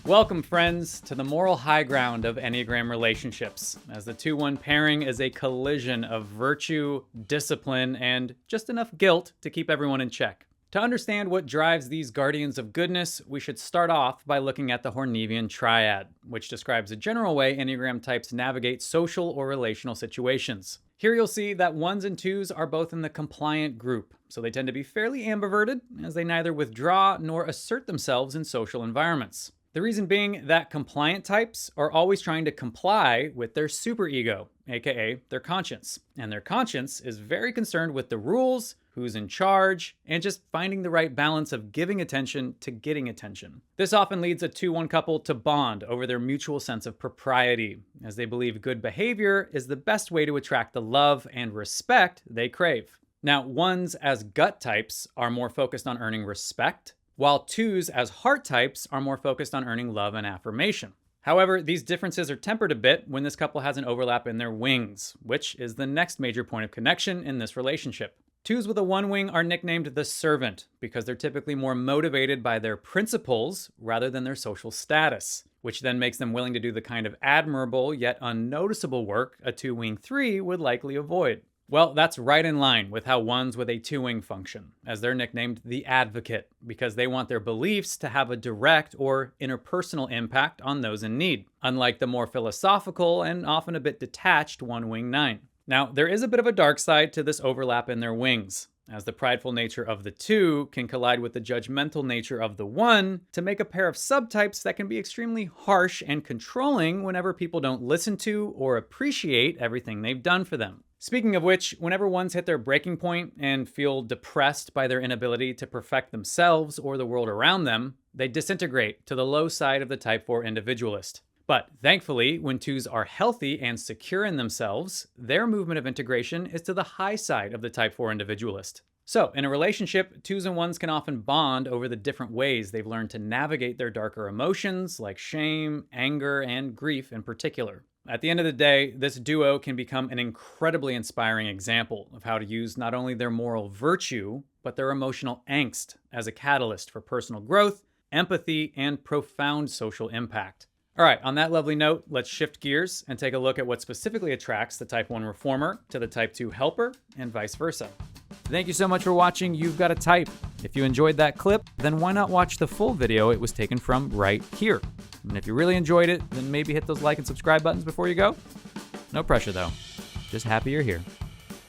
Welcome, friends, to the moral high ground of Enneagram relationships, as the 2-1 pairing is a collision of virtue, discipline, and just enough guilt to keep everyone in check. To understand what drives these guardians of goodness, we should start off by looking at the Hornevian triad, which describes a general way Enneagram types navigate social or relational situations. Here you'll see that 1s and 2s are both in the compliant group, so they tend to be fairly ambiverted, as they neither withdraw nor assert themselves in social environments. The reason being that compliant types are always trying to comply with their superego, aka their conscience. And their conscience is very concerned with the rules, who's in charge, and just finding the right balance of giving attention to getting attention. This often leads a 2-1 couple to bond over their mutual sense of propriety, as they believe good behavior is the best way to attract the love and respect they crave. Now, 1s as gut types are more focused on earning respect, while 2s as heart types are more focused on earning love and affirmation. However, these differences are tempered a bit when this couple has an overlap in their wings, which is the next major point of connection in this relationship. 2s with a 1 wing are nicknamed the servant because they're typically more motivated by their principles rather than their social status, which then makes them willing to do the kind of admirable yet unnoticeable work a 2-wing 3 would likely avoid. Well, that's right in line with how 1s with a 2-wing function, as they're nicknamed the advocate, because they want their beliefs to have a direct or interpersonal impact on those in need, unlike the more philosophical and often a bit detached 1-wing 9. Now, there is a bit of a dark side to this overlap in their wings, as the prideful nature of the 2 can collide with the judgmental nature of the 1 to make a pair of subtypes that can be extremely harsh and controlling whenever people don't listen to or appreciate everything they've done for them. Speaking of which, whenever 1s hit their breaking point and feel depressed by their inability to perfect themselves or the world around them, they disintegrate to the low side of the Type 4 individualist. But thankfully, when 2s are healthy and secure in themselves, their movement of integration is to the high side of the Type 4 individualist. So, in a relationship, 2s and 1s can often bond over the different ways they've learned to navigate their darker emotions like shame, anger, and grief in particular. At the end of the day, this duo can become an incredibly inspiring example of how to use not only their moral virtue, but their emotional angst as a catalyst for personal growth, empathy, and profound social impact. All right, on that lovely note, let's shift gears and take a look at what specifically attracts the Type 1 reformer to the Type 2 helper and vice versa. Thank you so much for watching You've Got a Type. If you enjoyed that clip, then why not watch the full video it was taken from right here? And if you really enjoyed it, then maybe hit those like and subscribe buttons before you go. No pressure though. Just happy you're here.